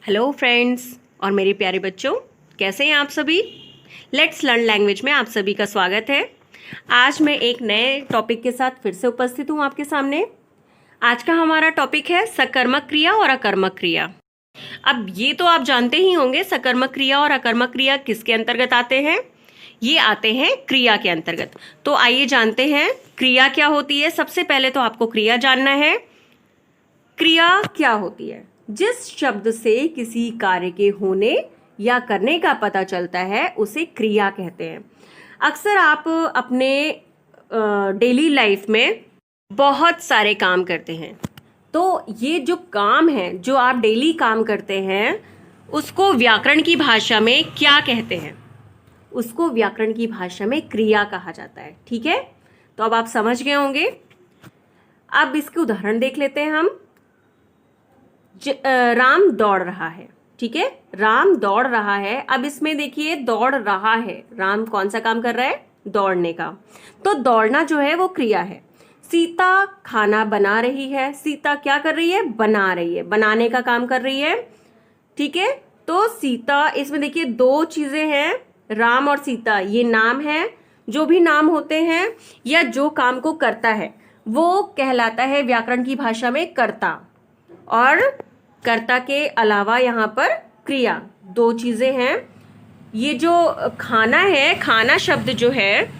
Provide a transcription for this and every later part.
Hello friends और मेरे प्यारे बच्चों, कैसे हैं आप सभी। लेट्स लर्न लैंग्वेज में आप सभी का स्वागत है। आज मैं एक नए टॉपिक के साथ फिर से उपस्थित हूँ आपके सामने। आज का हमारा टॉपिक है सकर्मक क्रिया और अकर्मक क्रिया। अब ये तो आप जानते ही होंगे, सकर्मक क्रिया और अकर्मक क्रिया किसके अंतर्गत आते हैं। ये आते हैं क्रिया के अंतर्गत। तो आइए जानते हैं क्रिया क्या होती है। सबसे पहले तो आपको क्रिया जानना है। क्रिया क्या होती है? जिस शब्द से किसी कार्य के होने या करने का पता चलता है उसे क्रिया कहते हैं। अक्सर आप अपने डेली लाइफ में बहुत सारे काम करते हैं, तो ये जो काम है, जो आप डेली काम करते हैं, उसको व्याकरण की भाषा में क्या कहते हैं? उसको व्याकरण की भाषा में क्रिया कहा जाता है। ठीक है, तो अब आप समझ गए होंगे। अब इसके उदाहरण देख लेते हैं हम। राम दौड़ रहा है। ठीक है, राम दौड़ रहा है। अब इसमें देखिए, दौड़ रहा है, राम कौन सा काम कर रहा है? दौड़ने का। तो दौड़ना जो है वो क्रिया है। सीता खाना बना रही है। सीता क्या कर रही है? बना रही है, बनाने का काम कर रही है। ठीक है, तो सीता, इसमें देखिए दो चीजें हैं, राम और सीता, ये नाम है। जो भी नाम होते हैं या जो काम को करता है वो कहलाता है व्याकरण की भाषा में कर्ता, और कर्ता के अलावा यहाँ पर क्रिया। दो चीजें हैं। ये जो खाना है, खाना शब्द जो है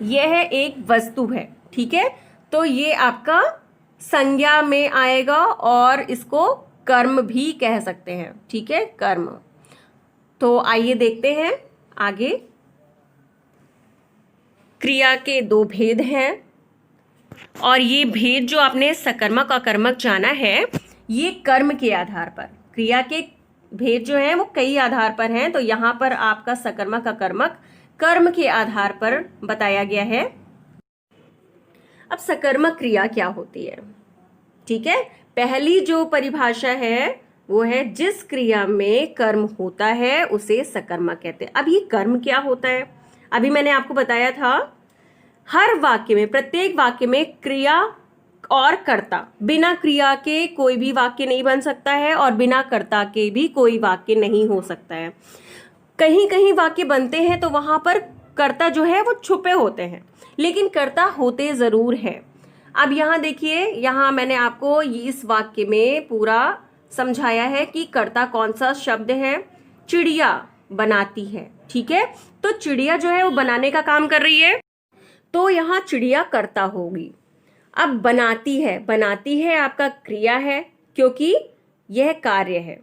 यह है एक वस्तु है। ठीक है, तो ये आपका संज्ञा में आएगा और इसको कर्म भी कह सकते हैं। ठीक है, कर्म। तो आइए देखते हैं आगे। क्रिया के दो भेद हैं, और ये भेद जो आपने सकर्मक अकर्मक जाना है, ये कर्म के आधार पर। क्रिया के भेद जो हैं वो कई आधार पर हैं, तो यहाँ पर आपका सकर्मक अकर्मक कर्म के आधार पर बताया गया है। अब सकर्मक क्रिया क्या होती है? ठीक है, पहली जो परिभाषा है वो है जिस क्रिया में कर्म होता है उसे सकर्मक कहते हैं। अब ये कर्म क्या होता है? अभी मैंने आपको बताया था, हर वाक्य में, प्रत्येक वाक्य में क्रिया और कर्ता, बिना क्रिया के कोई भी वाक्य नहीं बन सकता है और बिना कर्ता के भी कोई वाक्य नहीं हो सकता है। कहीं कहीं वाक्य बनते हैं तो वहां पर कर्ता जो है वो छुपे होते हैं, लेकिन कर्ता होते जरूर है। अब यहाँ देखिए, यहाँ मैंने आपको इस वाक्य में पूरा समझाया है कि कर्ता कौन सा शब्द है। चिड़िया बनाती है। ठीक है, तो चिड़िया जो है वो बनाने का काम कर रही है, तो यहाँ चिड़िया कर्ता होगी। अब बनाती है, बनाती है आपका क्रिया है, क्योंकि यह कार्य है।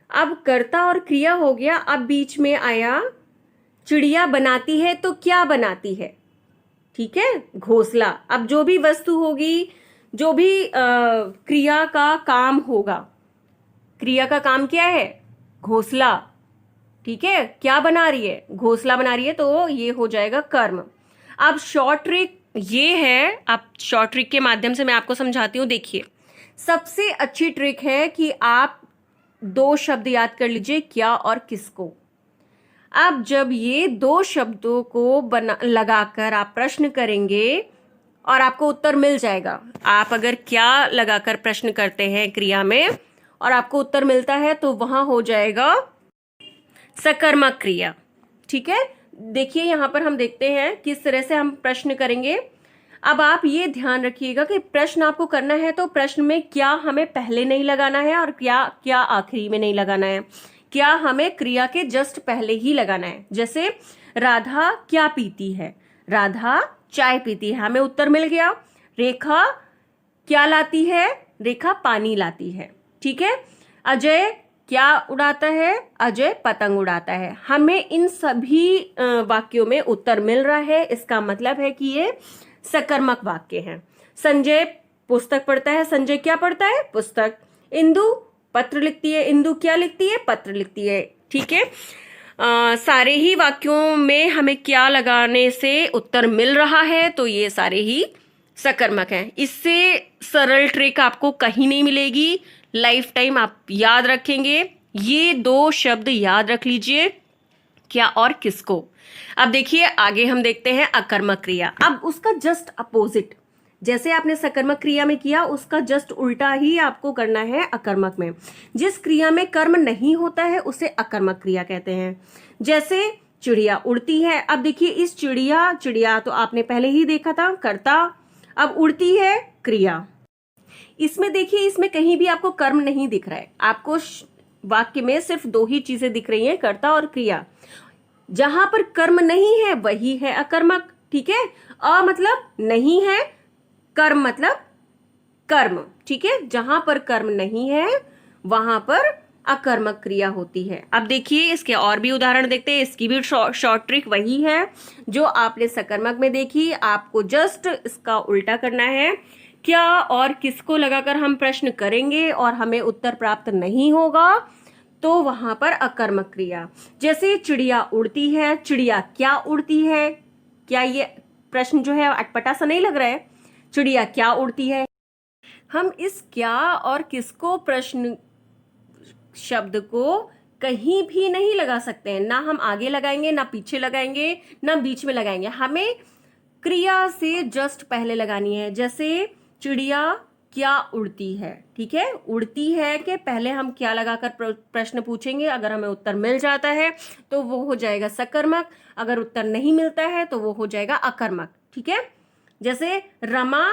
अब कर्ता और क्रिया हो गया। अब बीच में आया चिड़िया बनाती है, तो क्या बनाती है? ठीक है, घोंसला। अब जो भी वस्तु होगी, जो भी क्रिया का काम होगा, क्रिया का काम क्या है? घोंसला। ठीक है, क्या बना रही है? घोंसला बना रही है, तो ये हो जाएगा कर्म। अब शॉर्ट ट्रिक ये है, आप शॉर्ट ट्रिक के माध्यम से मैं आपको समझाती हूँ। देखिए, सबसे अच्छी ट्रिक है कि आप दो शब्द याद कर लीजिए, क्या और किसको। अब जब ये दो शब्दों को लगाकर आप प्रश्न करेंगे और आपको उत्तर मिल जाएगा। आप अगर क्या लगाकर प्रश्न करते हैं क्रिया में और आपको उत्तर मिलता है, तो वहां हो जाएगा सकर्मक क्रिया। ठीक है, देखिए यहाँ पर हम देखते हैं किस तरह से हम प्रश्न करेंगे। अब आप ये ध्यान रखिएगा कि प्रश्न आपको करना है तो प्रश्न में क्या हमें पहले नहीं लगाना है और क्या क्या आखिरी में नहीं लगाना है। क्या हमें क्रिया के जस्ट पहले ही लगाना है। जैसे राधा क्या पीती है? राधा चाय पीती है, हमें उत्तर मिल गया। रेखा क्या लाती है? रेखा पानी लाती है। ठीक है, अजय क्या उड़ाता है? अजय पतंग उड़ाता है। हमें इन सभी वाक्यों में उत्तर मिल रहा है, इसका मतलब है कि ये सकर्मक वाक्य हैं। संजय पुस्तक पढ़ता है। संजय क्या पढ़ता है? पुस्तक। इंदु पत्र लिखती है। इंदु क्या लिखती है? पत्र लिखती है। ठीक है, सारे ही वाक्यों में हमें क्या लगाने से उत्तर मिल रहा है, तो ये सारे ही सकर्मक हैं। इससे सरल ट्रिक आपको कहीं नहीं मिलेगी, लाइफ टाइम आप याद रखेंगे। ये दो शब्द याद रख लीजिए, क्या और किसको। अब देखिए आगे हम देखते हैं अकर्मक क्रिया। अब उसका जस्ट अपोजिट, जैसे आपने सकर्मक क्रिया में किया उसका जस्ट उल्टा ही आपको करना है अकर्मक में। जिस क्रिया में कर्म नहीं होता है उसे अकर्मक क्रिया कहते हैं। जैसे चिड़िया उड़ती है, अब देखिए इस चिड़िया तो आपने पहले ही देखा था कर्ता, अब उड़ती है क्रिया। इसमें देखिए इसमें कहीं भी आपको कर्म नहीं दिख रहा है, आपको वाक्य में सिर्फ दो ही चीजें दिख रही हैं, कर्ता और क्रिया। जहां पर कर्म नहीं है वही है अकर्मक, ठीक है। अ मतलब नहीं है, कर्म मतलब कर्म, ठीक है। जहां पर कर्म नहीं है वहां पर अकर्मक क्रिया होती है। अब देखिए इसके और भी उदाहरण देखते हैं। इसकी भी शॉर्ट ट्रिक वही है जो आपने सकर्मक में देखी, आपको जस्ट इसका उल्टा करना है। क्या और किसको लगाकर हम प्रश्न करेंगे और हमें उत्तर प्राप्त नहीं होगा तो वहां पर अकर्मक क्रिया। जैसे चिड़िया उड़ती है, चिड़िया क्या उड़ती है, क्या ये प्रश्न जो है अटपटा सा नहीं लग रहा है? चिड़िया क्या उड़ती है। हम इस क्या और किसको प्रश्न शब्द को कहीं भी नहीं लगा सकते हैं, ना हम आगे लगाएंगे, ना पीछे लगाएंगे, ना बीच में लगाएंगे। हमें क्रिया से जस्ट पहले लगानी है। जैसे चिड़िया क्या उड़ती है, ठीक है। उड़ती है के पहले हम क्या लगाकर प्रश्न पूछेंगे। अगर हमें उत्तर मिल जाता है तो वो हो जाएगा सकर्मक, अगर उत्तर नहीं मिलता है तो वो हो जाएगा अकर्मक, ठीक है। जैसे रमा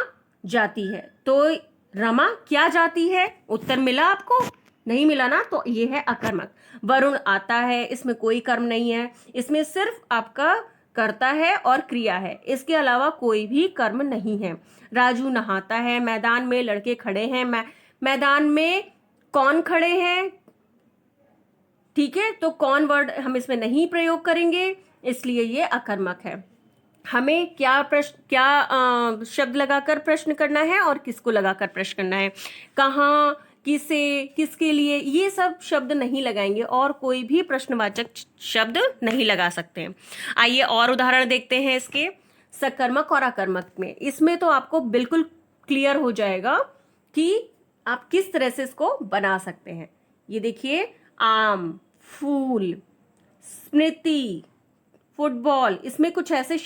जाती है, तो रमा क्या जाती है, उत्तर मिला आपको? नहीं मिला ना, तो ये है अकर्मक। वरुण आता है, इसमें कोई कर्म नहीं है, इसमें सिर्फ आपका कर्ता है और क्रिया है, इसके अलावा कोई भी कर्म नहीं है। राजू नहाता है, मैदान में लड़के खड़े हैं, मैदान में कौन खड़े हैं, ठीक है। तो कौन वर्ड हम इसमें नहीं प्रयोग करेंगे, इसलिए ये अकर्मक है। हमें क्या शब्द लगाकर प्रश्न करना है और किसको लगाकर प्रश्न करना है, कहाँ, किसे, किसके लिए, ये सब शब्द नहीं लगाएंगे और कोई भी प्रश्नवाचक शब्द नहीं लगा सकते हैं। आइए और उदाहरण देखते हैं इसके सकर्मक और अकर्मक में। इसमें तो आपको बिल्कुल क्लियर हो जाएगा कि आप किस तरह से इसको बना सकते हैं। ये देखिए, आम, फूल, स्मृति, फुटबॉल, इसमें कुछ ऐसे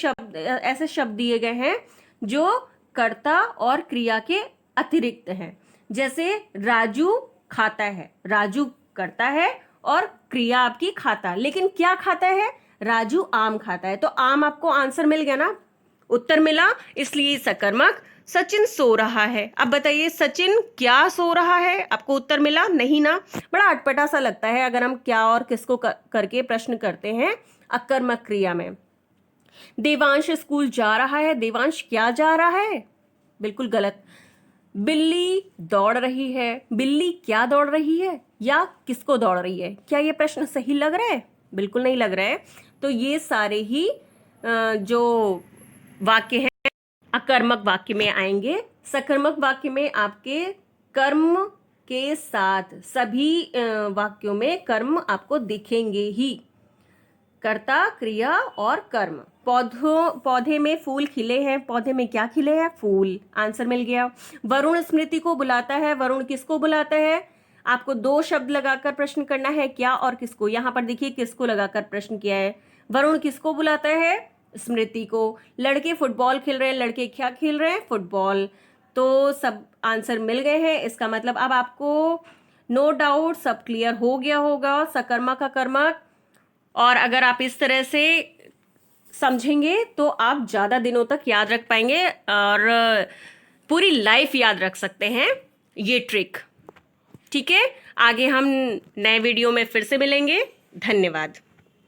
शब्द दिए गए हैं जो कर्ता और क्रिया के अतिरिक्त हैं। जैसे राजू खाता है, राजू करता है और क्रिया आपकी खाता, लेकिन क्या खाता है, राजू आम खाता है। तो आम आपको आंसर मिल गया ना, उत्तर मिला, इसलिए सकर्मक। सचिन सो रहा है, अब बताइए सचिन क्या सो रहा है, आपको उत्तर मिला नहीं ना। बड़ा अटपटा सा लगता है अगर हम क्या और किसको करके प्रश्न करते हैं अकर्मक क्रिया में। देवांश स्कूल जा रहा है, देवांश क्या जा रहा है, बिल्कुल गलत। बिल्ली दौड़ रही है, बिल्ली क्या दौड़ रही है या किसको दौड़ रही है, क्या ये प्रश्न सही लग रहा है, बिल्कुल नहीं लग रहा है। तो ये सारे ही जो वाक्य हैं अकर्मक वाक्य में आएंगे। सकर्मक वाक्य में आपके कर्म के साथ सभी वाक्यों में कर्म आपको दिखेंगे ही, कर्ता, क्रिया और कर्म। पौधे में फूल खिले हैं, पौधे में क्या खिले हैं, फूल, आंसर मिल गया। वरुण स्मृति को बुलाता है, वरुण किसको बुलाता है, आपको दो शब्द लगाकर प्रश्न करना है, क्या और किसको। यहां पर देखिए किसको लगाकर प्रश्न किया है, वरुण किसको बुलाता है, स्मृति को। लड़के फुटबॉल खेल रहे हैं, लड़के क्या खेल रहे हैं, फुटबॉल। तो सब आंसर मिल गए हैं, इसका मतलब अब आपको नो डाउट सब क्लियर हो गया होगा सकर्मक अकर्मक। और अगर आप इस तरह से समझेंगे तो आप ज़्यादा दिनों तक याद रख पाएंगे और पूरी लाइफ याद रख सकते हैं ये ट्रिक, ठीक है। आगे हम नए वीडियो में फिर से मिलेंगे, धन्यवाद।